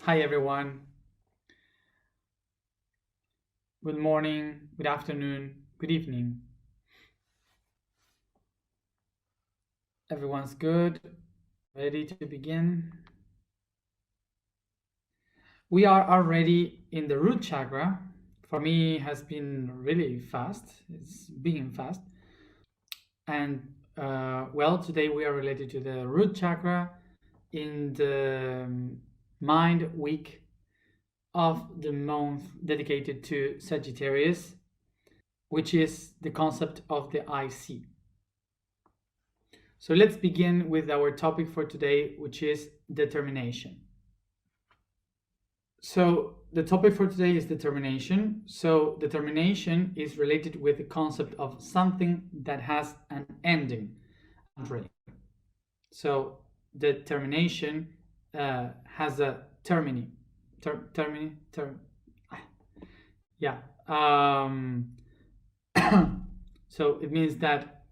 Hi everyone. Good morning, good afternoon, good evening. Everyone's good? Ready to begin? We are already in the root chakra. For me, it has been really fast. It's been fast. And today we are related to the root chakra in the mind week of the month dedicated to Sagittarius, which is the concept of the IC. So let's begin with our topic for today, which is determination. So the topic for today is determination. So determination is related with the concept of something that has an ending. So determination has a termini. Yeah. So it means that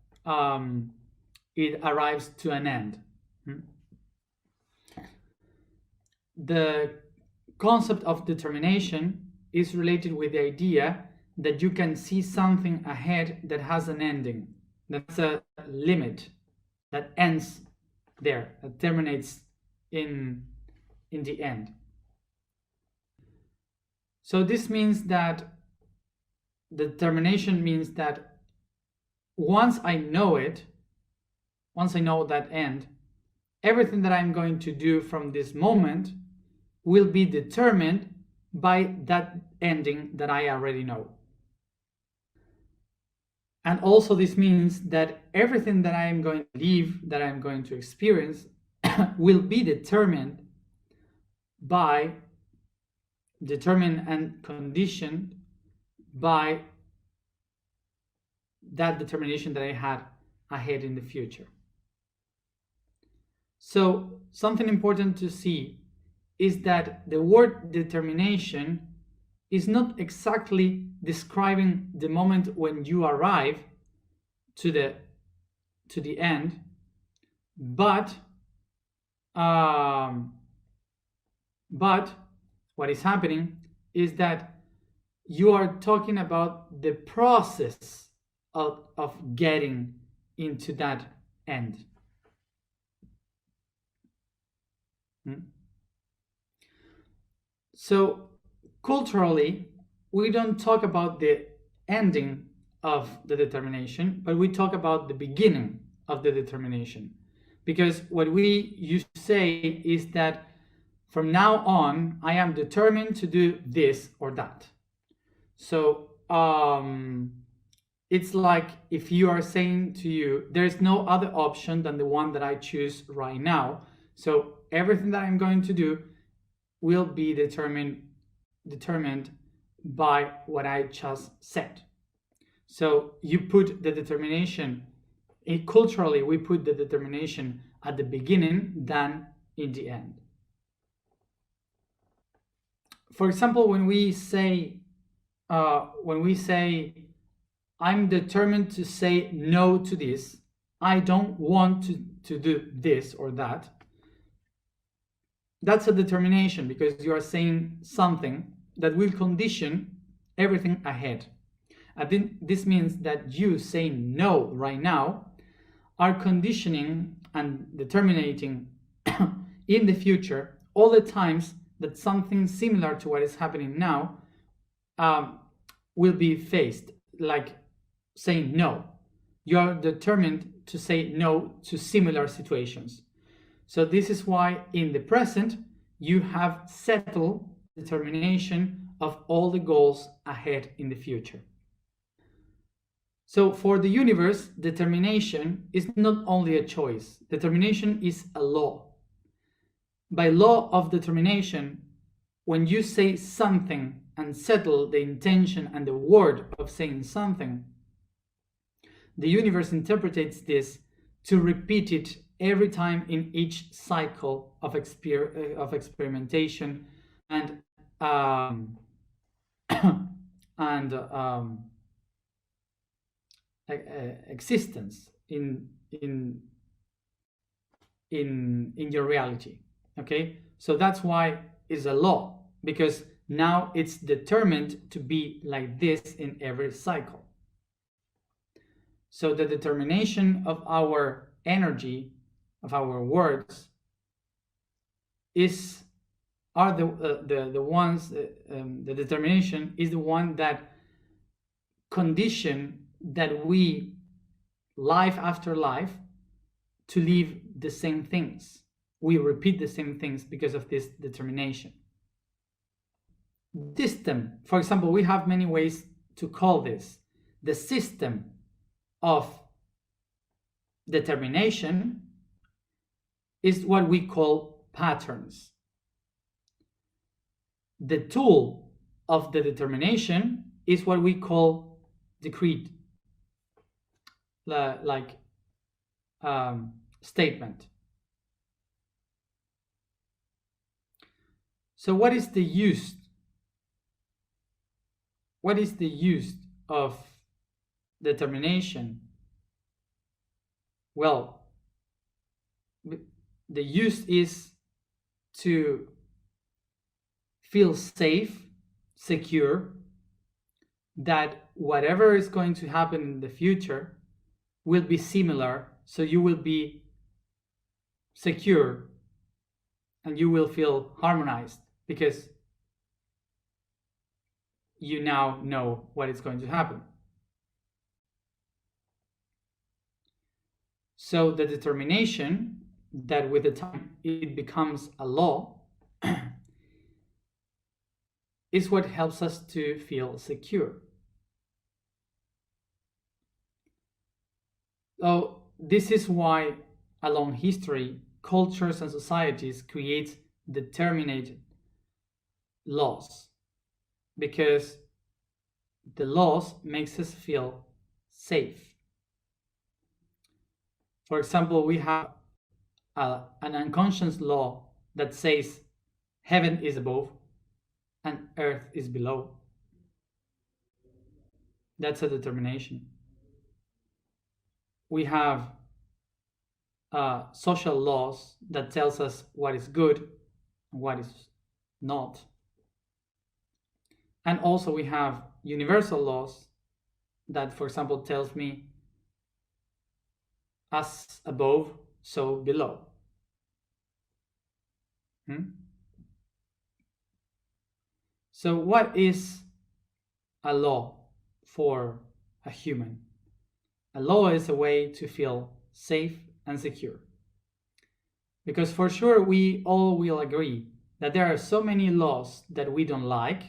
it arrives to an end. The concept of determination is related with the idea that you can see something ahead that has an ending. That's a limit that ends there, that terminates in the end. So this means that determination means that once I know it, once I know that end, everything that I'm going to do from this moment will be determined by that ending that I already know. And also this means that everything that I am going to live, that I'm going to experience, will be determined and conditioned by that determination that I had ahead in the future. So something important to see is that the word determination is not exactly describing the moment when you arrive to the end, but what is happening is that you are talking about the process of getting into that end. So culturally, we don't talk about the ending of the determination, but we talk about the beginning of the determination. Because what we used to say is that from now on, I am determined to do this or that. So it's like if you are saying to you, there's no other option than the one that I choose right now. So everything that I'm going to do will be determined by what I just said. So you put the determination, culturally we put the determination at the beginning than in the end. For example, when we say I'm determined to say no to this, I don't want to do this or that, that's a determination because you are saying something that will condition everything ahead. I think this means that you saying no right now are conditioning and determining in the future all the times that something similar to what is happening now will be faced, like saying no. You're determined to say no to similar situations. So this is why in the present you have settled determination of all the goals ahead in the future. So for the universe, determination is not only a choice. Determination is a law. By law of determination, when you say something and settle the intention and the word of saying something, the universe interprets this to repeat it every time in each cycle of experimentation and existence in your reality. Okay, so that's why is a law, because now it's determined to be like this in every cycle. So the determination of our energy, of our words, are the ones. The determination is the one that condition that we, life after life, to live the same things. We repeat the same things because of this determination. System, for example, we have many ways to call this. The system of determination is what we call patterns. The tool of the determination is what we call decreed, like statement. So what is the use? What is the use of determination? Well, the use is to feel safe, secure, that whatever is going to happen in the future will be similar, so you will be secure and you will feel harmonized because you now know what is going to happen. So the determination that with the time it becomes a law is what helps us to feel secure. So this is why along history, cultures and societies create determined laws, because the laws makes us feel safe. For example, we have an unconscious law that says heaven is above and earth is below. That's a determination. We have social laws that tells us what is good and what is not. And also we have universal laws that, for example, tells me as above, so below. So what is a law for a human? A law is a way to feel safe and secure. Because for sure we all will agree that there are so many laws that we don't like,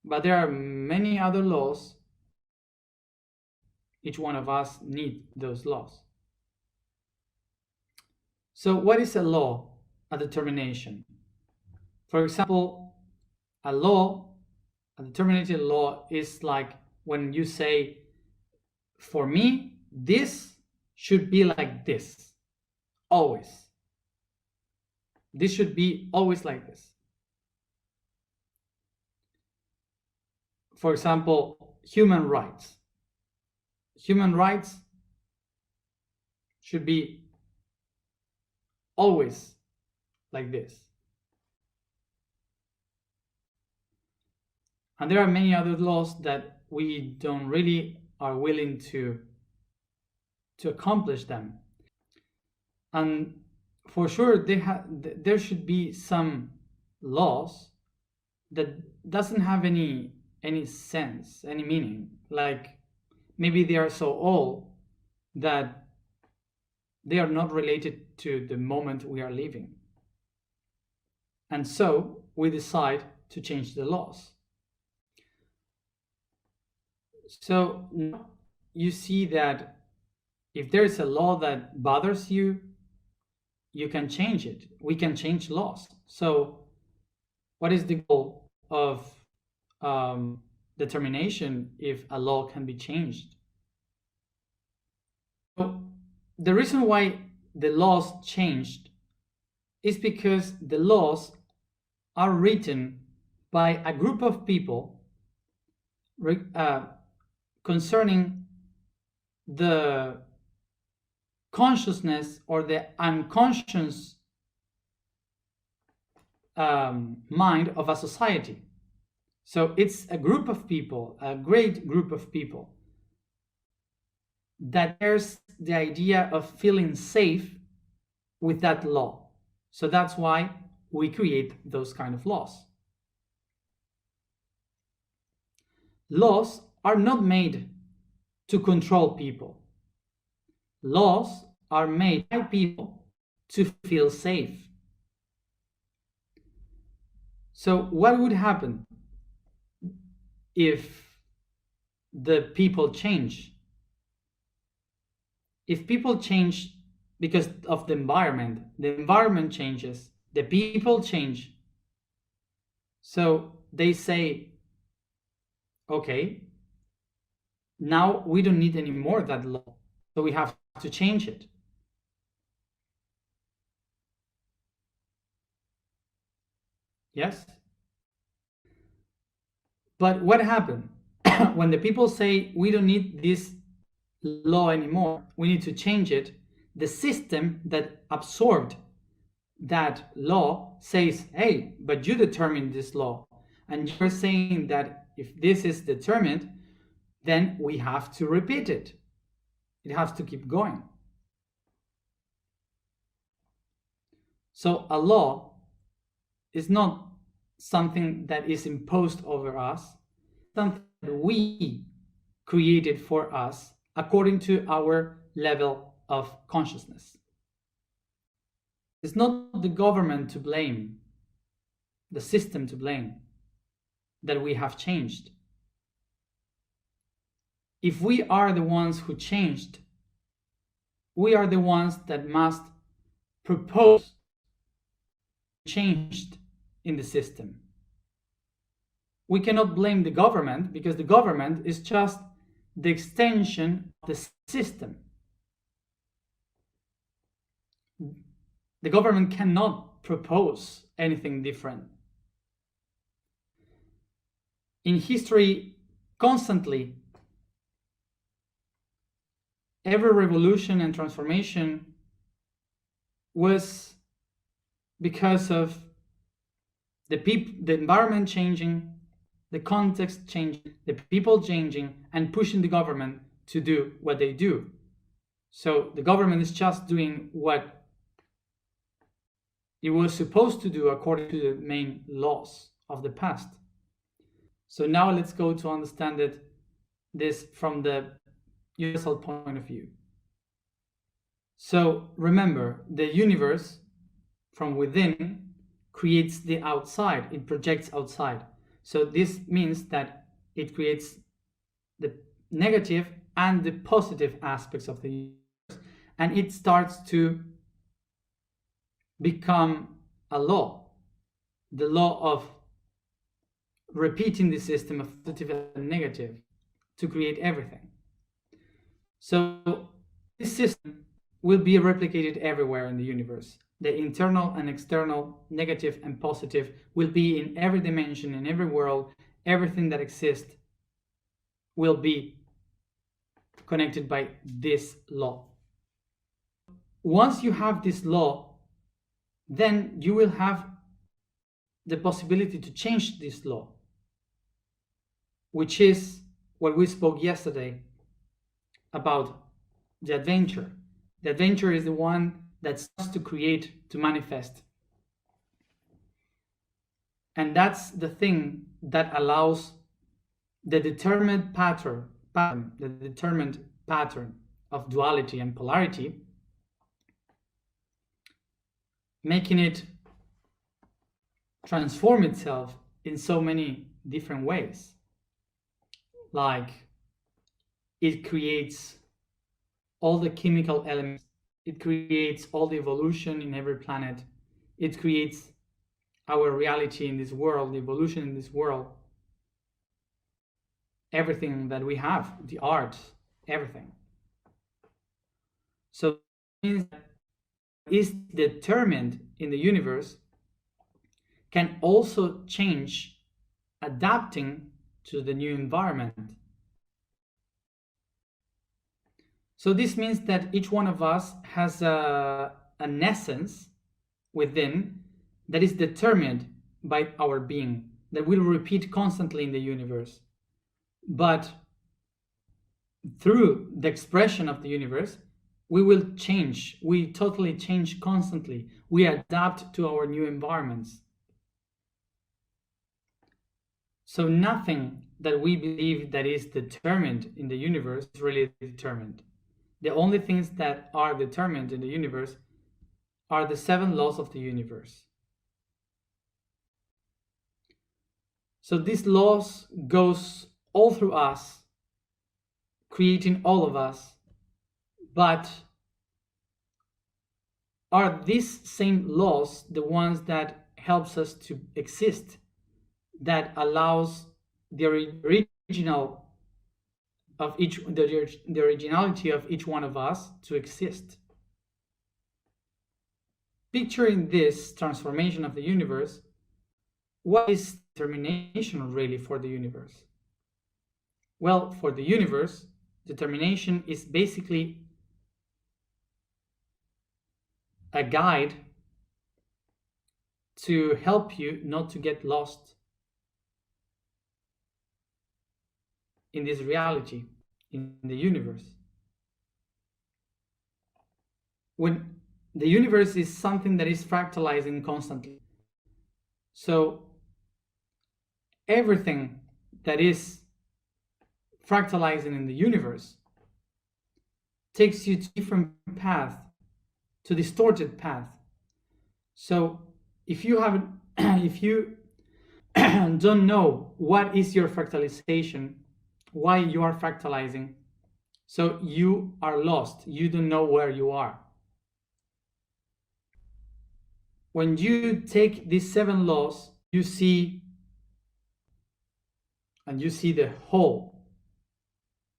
but there are many other laws. Each one of us need those laws. So what is a law? A determination. For example, a determined law is like when you say, for me, this should be like this, always. This should be always like this. For example, human rights. Human rights should be always like this. And there are many other laws that we don't really are willing to accomplish them. And for sure there should be some laws that doesn't have any sense, any meaning. Like maybe they are so old that they are not related to the moment we are living. And so we decide to change the laws. So you see that if there is a law that bothers you, you can change it. We can change laws. So what is the goal of determination if a law can be changed? So the reason why the laws changed is because the laws are written by a group of people concerning the consciousness or the unconscious mind of a society. So it's a group of people, a great group of people, that there's the idea of feeling safe with that law. So that's why we create those kind of laws. Laws are not made to control people. Laws are made by people to feel safe. So what would happen if the people change? If people change because of the environment changes, the people change. So they say, okay, now we don't need anymore that law, so we have to change it. Yes? But what happened when the people say we don't need this law anymore, we need to change it? The system that absorbed that law says, hey, but you determined this law, and you're saying that if this is determined, then we have to repeat it. It has to keep going. So a law is not something that is imposed over us, something that we created for us according to our level of consciousness. It's not the government to blame, the system to blame, that we have changed. If we are the ones who changed, we are the ones that must propose changed in the system. We cannot blame the government because the government is just the extension of the system. The government cannot propose anything different. In history, constantly, every revolution and transformation was because of the environment changing, the context changing, the people changing, and pushing the government to do what they do. So the government is just doing what it was supposed to do according to the main laws of the past. So now let's go to understand this from the universal point of view. So remember, the universe from within creates the outside, it projects outside. So this means that it creates the negative and the positive aspects of the universe, and it starts to become a law, the law of repeating the system of positive and negative to create everything. So this system will be replicated everywhere in the universe. The internal and external, negative and positive, will be in every dimension, in every world. Everything that exists will be connected by this law. Once you have this law, then you will have the possibility to change this law, which is what we spoke yesterday about the adventure. The adventure is the one that starts to create, to manifest. And that's the thing that allows the determined pattern of duality and polarity, making it transform itself in so many different ways. Like it creates all the chemical elements, it creates all the evolution in every planet, it creates our reality in this world, the evolution in this world, everything that we have, the art, everything. So it means that is determined in the universe can also change, adapting to the new environment. So this means that each one of us has an essence within that is determined by our being, that will repeat constantly in the universe. But through the expression of the universe, we will change. We totally change constantly. We adapt to our new environments. So nothing that we believe that is determined in the universe is really determined. The only things that are determined in the universe are the 7 laws of the universe. So these laws goes all through us, creating all of us, but are these same laws the ones that helps us to exist, that allows the original of each, the originality of each one of us to exist? Picturing this transformation of the universe, what is determination really for the universe? Well, for the universe, determination is basically a guide to help you not to get lost in this reality, in the universe. When the universe is something that is fractalizing constantly, so everything that is fractalizing in the universe takes you to different path, to distorted path. So if you haven't, if you don't know what is your fractalization, why you are fractalizing, so you are lost. You don't know where you are. When you take these 7 laws, you see, and you see the whole,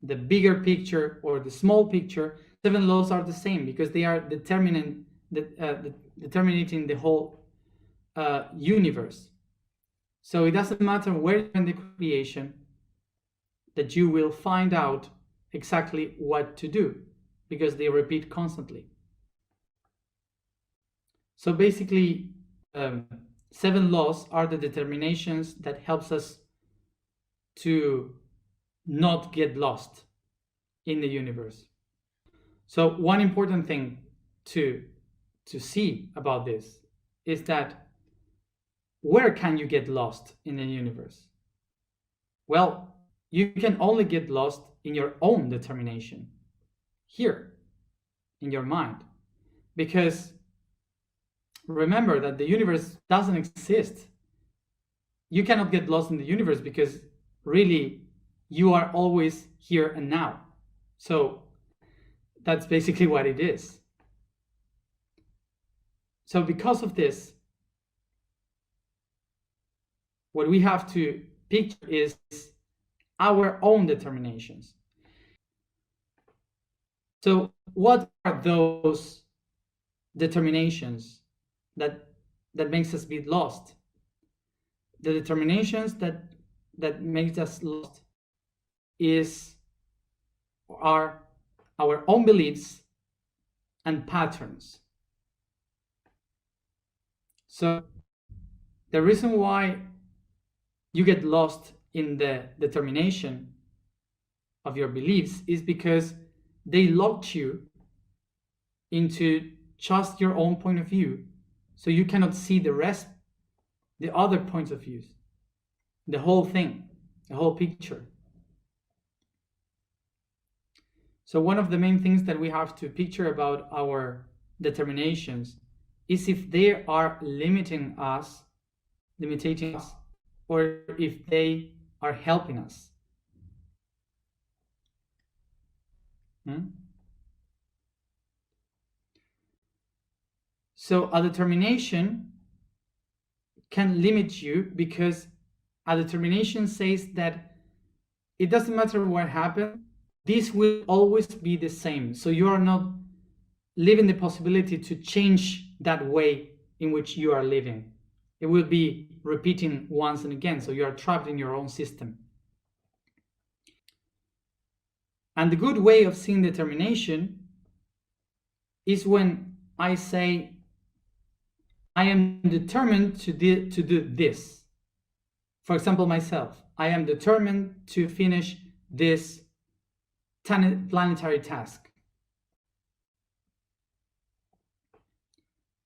the bigger picture or the small picture. 7 laws are the same because they are determining the whole universe. So it doesn't matter where you're in the creation, that you will find out exactly what to do because they repeat constantly. So basically, 7 laws are the determinations that helps us to not get lost in the universe. So one important thing to see about this is that where can you get lost in the universe? Well, you can only get lost in your own determination, here, in your mind. Because remember that the universe doesn't exist. You cannot get lost in the universe because really you are always here and now. So that's basically what it is. So because of this, what we have to picture is our own determinations. So what are those determinations that makes us be lost? The determinations that makes us lost are our own beliefs and patterns. So the reason why you get lost in the determination of your beliefs is because they locked you into just your own point of view, so you cannot see the other points of views, the whole thing, the whole picture. So one of the main things that we have to picture about our determinations is if they are limiting us, or if they are helping us. So a determination can limit you because a determination says that it doesn't matter what happens, this will always be the same. So you are not living the possibility to change that way in which you are living. It will be repeating once and again, so you are trapped in your own system. And the good way of seeing determination is when I say I am determined to do this. For example, myself, I am determined to finish this planetary task.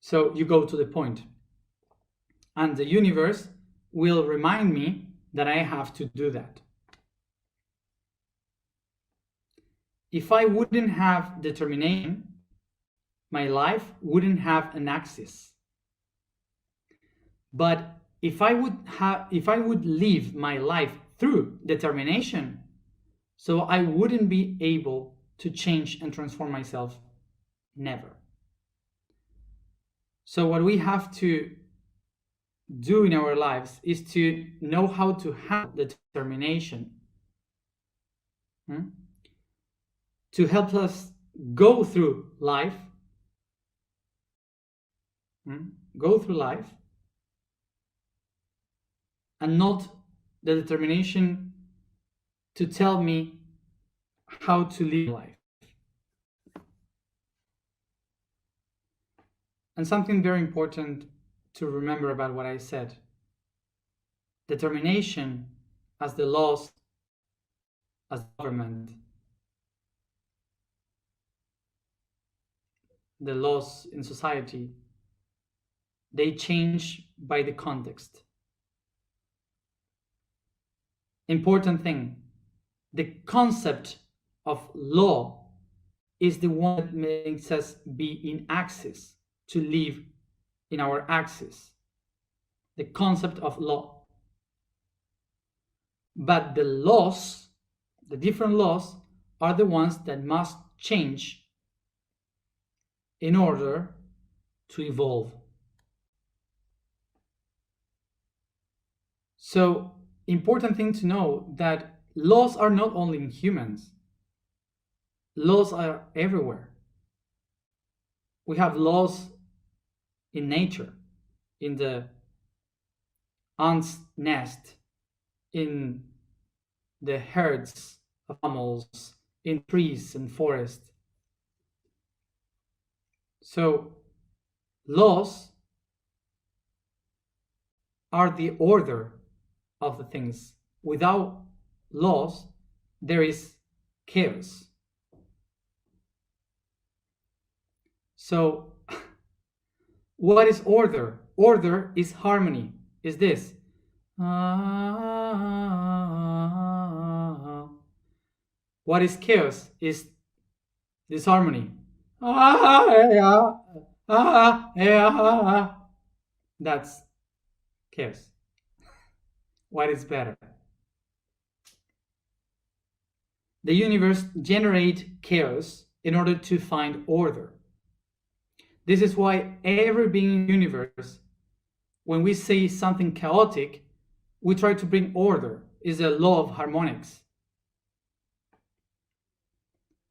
So you go to the point, and the universe will remind me that I have to do that. If I wouldn't have determination, my life wouldn't have an axis. But if I would live my life through determination, so I wouldn't be able to change and transform myself. Never. So what we have to do in our lives is to know how to have determination, to help us go through life, and not the determination to tell me how to live life. And something very important to remember about what I said: determination as the laws, as government, the laws in society, they change by the context. Important thing, the concept of law is the one that makes us be in axis, to live in our axis. The concept of law. But the laws, the different laws, are the ones that must change in order to evolve. So, important thing to know that laws are not only in humans. Laws are everywhere. We have laws in nature, in the ant's nest, in the herds of animals, in trees and forests. So, laws are the order of the things. Without laws, there is chaos. So, what is order? Order is harmony. Is this? What is chaos? Is disharmony. That's chaos. What is better? The universe generates chaos in order to find order. This is why every being in the universe, when we say something chaotic, we try to bring order. It's a law of harmonics.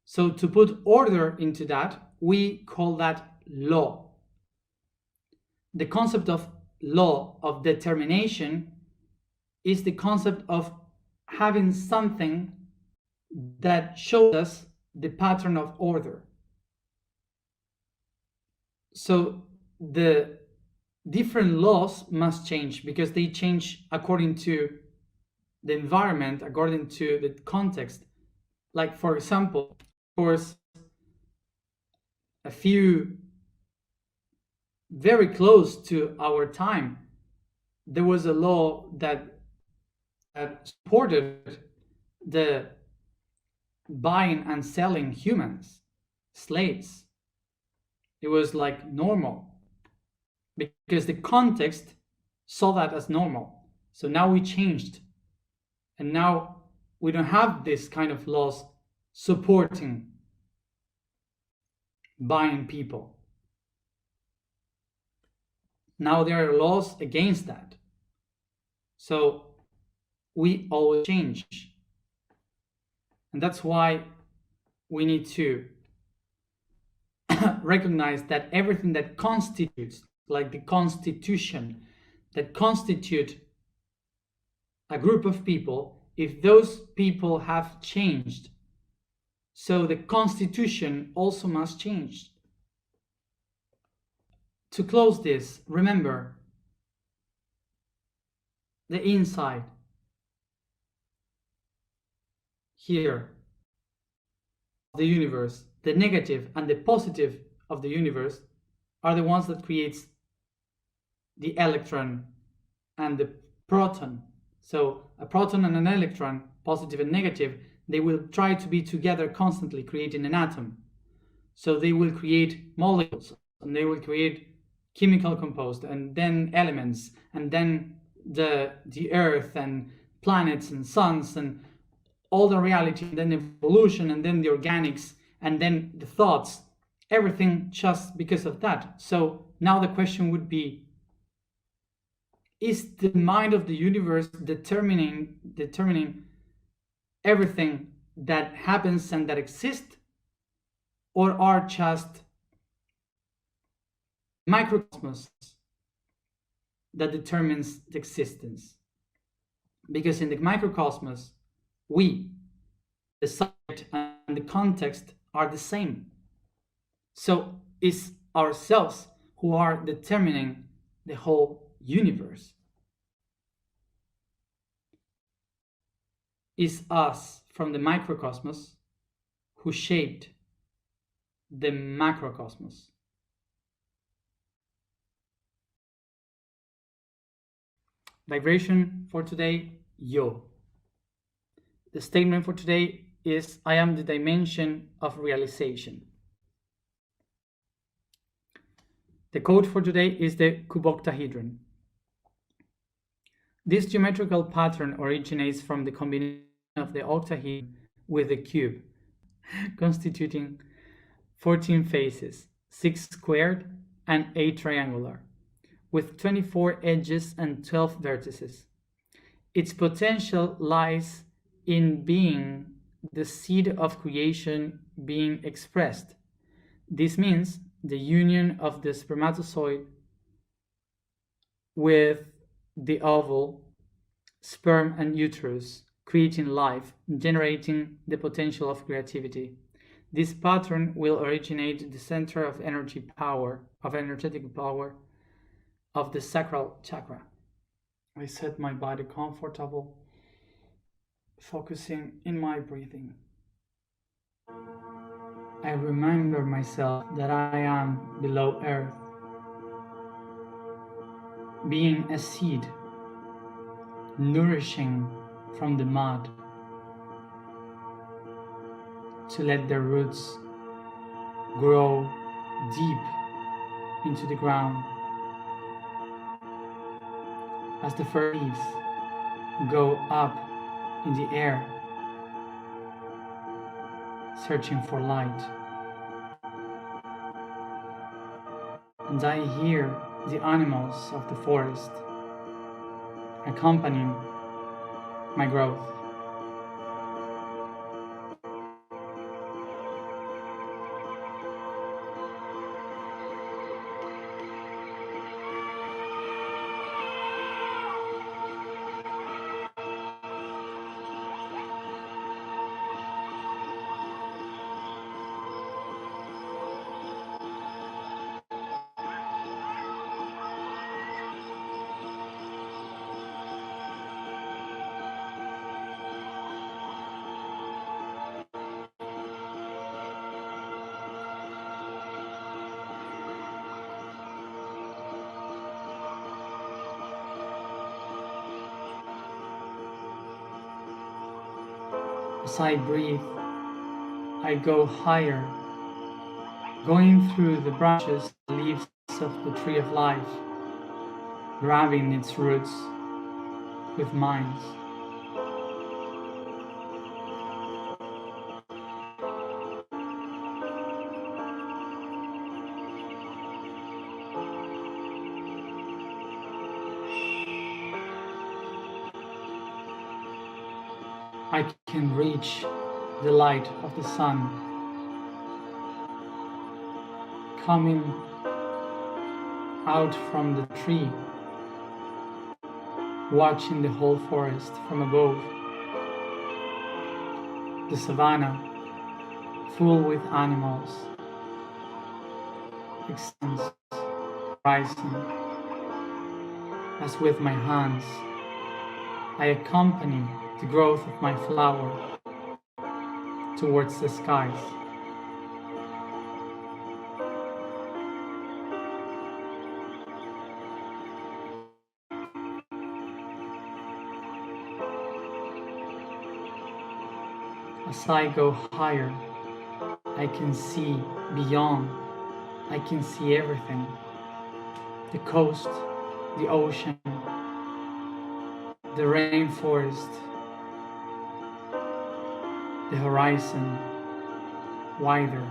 So to put order into that, we call that law. The concept of law of determination is the concept of having something that shows us the pattern of order. So the different laws must change because they change according to the environment, according to the context. Like, for example, of course, a few very close to our time, there was a law that supported the buying and selling humans, slaves. It was like normal because the context saw that as normal. So now we changed, and now we don't have this kind of laws supporting buying people. Now there are laws against that. So we always change. And that's why we need to recognize that everything that constitutes, like the constitution, that constitute a group of people, if those people have changed, so the constitution also must change. to close this, remember the inside here of the universe, the negative and the positive of the universe are the ones that creates the electron and the proton. So a proton and an electron, positive and negative, they will try to be together constantly, creating an atom. So they will create molecules, and they will create chemical compost, and then elements, and then the earth and planets and suns and all the reality, and then evolution, and then the organics, and then the thoughts, everything just because of that. So now the question would be, is the mind of the universe determining everything that happens and that exists, or are just microcosmos that determines the existence? Because in the microcosmos, we, the subject and the context are the same. So it's ourselves who are determining the whole universe. It's us from the microcosmos who shaped the macrocosmos. Vibration for today, yo. The statement for today is, I am the dimension of realization. The quote for today is the cuboctahedron. This geometrical pattern originates from the combination of the octahedron with the cube, constituting 14 faces, 6 squared and 8 triangular, with 24 edges and 12 vertices. Its potential lies in being the seed of creation being expressed. This means the union of the spermatozoid with the oval, sperm and uterus, creating life, generating the potential of creativity. This pattern will originate the center of energetic power of the sacral chakra. I set my body comfortable, focusing in my breathing. I remember myself that I am below earth, being a seed, nourishing from the mud, to let their roots grow deep into the ground. As the first leaves go up in the air, searching for light. And I hear the animals of the forest accompanying my growth. As I breathe, I go higher, going through the branches and leaves of the tree of life, grabbing its roots with mine. I can reach the light of the sun coming out from the tree, watching the whole forest from above, the savannah full with animals extends horizon, as with my hands I accompany the growth of my flower towards the skies. As I go higher, I can see beyond. I can see everything. The coast, the ocean, the rainforest, the horizon, wider.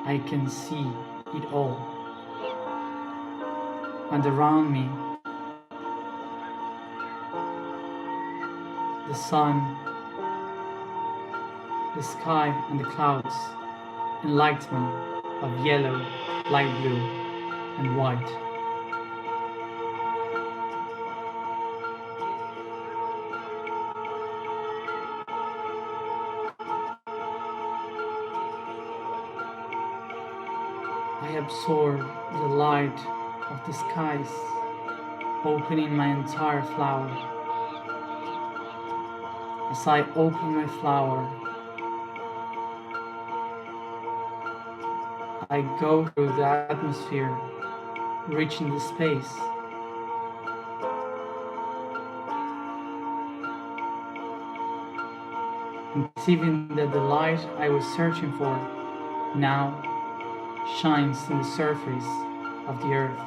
I can see it all. And around me, the sun, the sky and the clouds enlighten me of yellow, light blue and white. I absorb the light of the skies, opening my entire flower. As I open my flower, I go through the atmosphere, reaching the space. And perceiving that the light I was searching for now shines in the surface of the earth.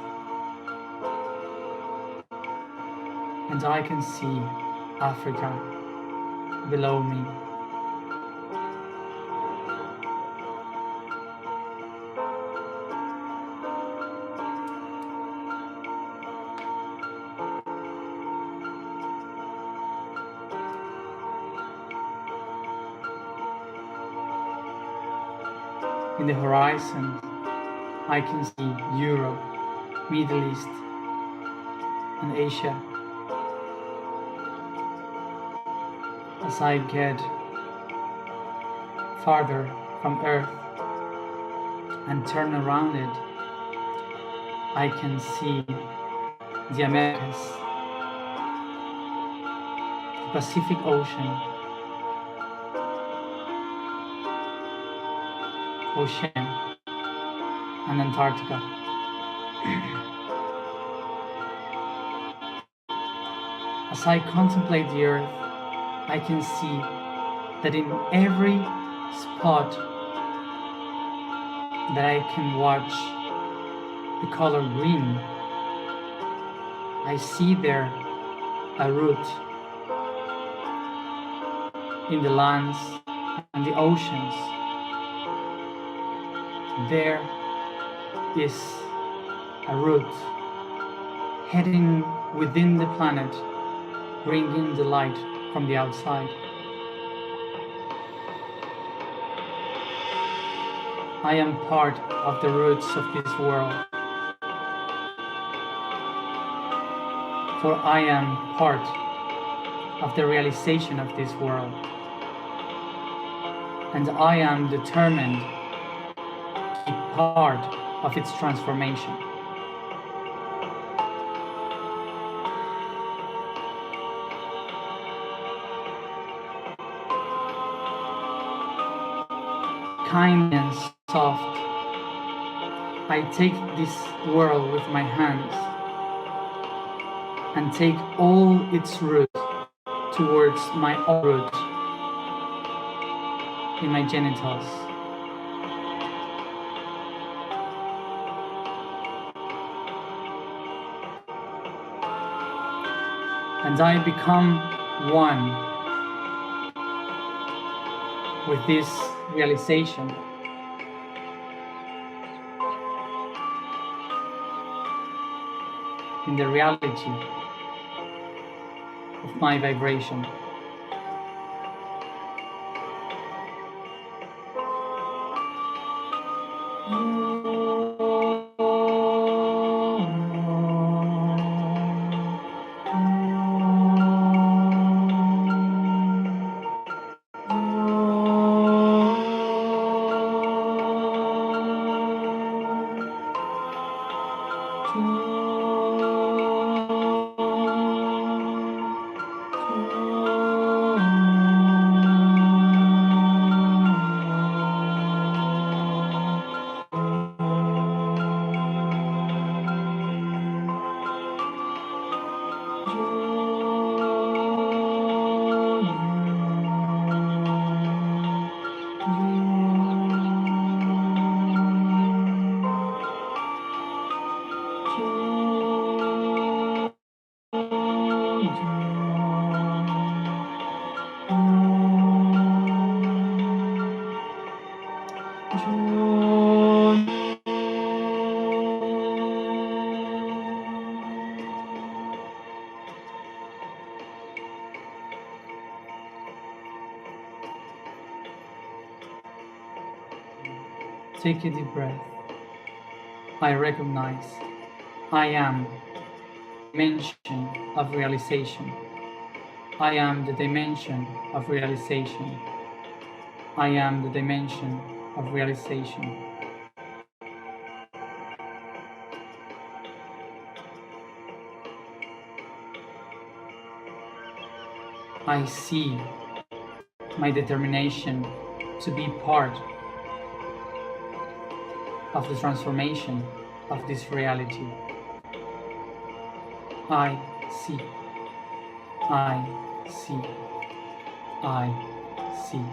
And I can see Africa below me. In the horizon, I can see Europe, Middle East, and Asia. As I get farther from Earth and turn around it, I can see the Americas, the Pacific Ocean, Oceania, and Antarctica. As I contemplate the Earth, I can see that in every spot that I can watch the color green, I see there a root in the lands and the oceans. There is a root heading within the planet, bringing the light from the outside. I am part of the roots of this world, for I am part of the realization of this world, and I am determined to be part of its transformation. Kind and soft, I take this world with my hands and take all its root towards my own root in my genitals. And I become one with this realization. In the reality of my vibration. Take a deep breath. I recognize I am the dimension of realization. I am the dimension of realization. I am the dimension of realization. I see my determination to be part of the transformation of this reality. I see. I see. I see.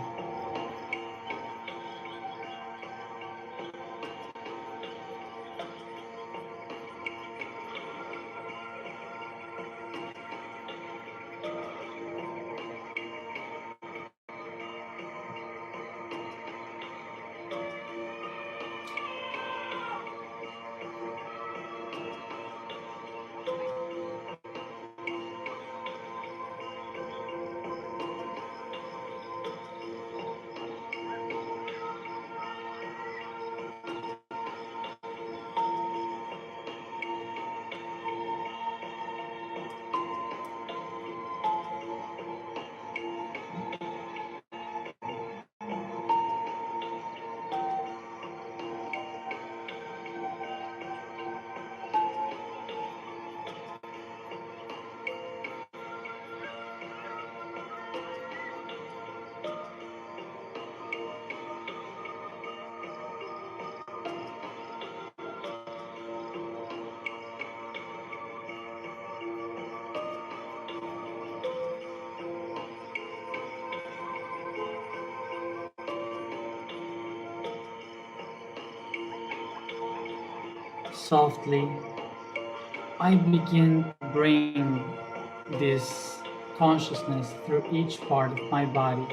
Softly, I begin to bring this consciousness through each part of my body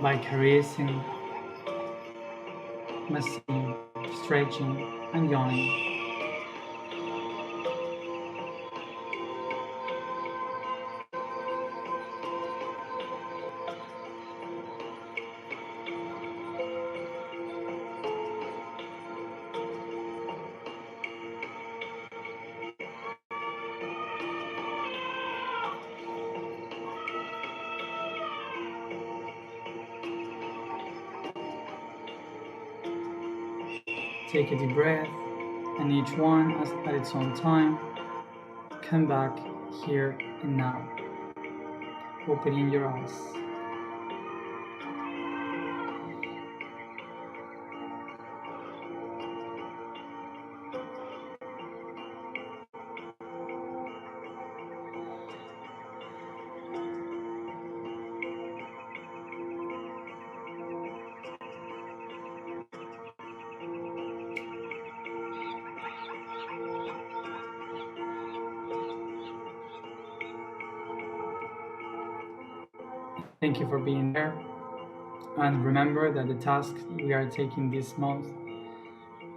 by caressing, massaging, stretching, and yawning. Take a deep breath, and each one at its own time, come back here and now, opening your eyes. Thank you for being there. And remember that the task we are taking this month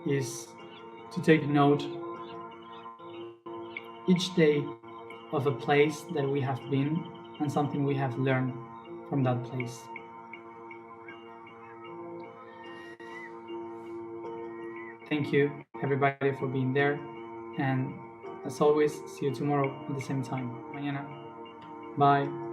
is to take note each day of a place that we have been and something we have learned from that place. Thank you, everybody, for being there. And as always, see you tomorrow at the same time. Mañana. Bye.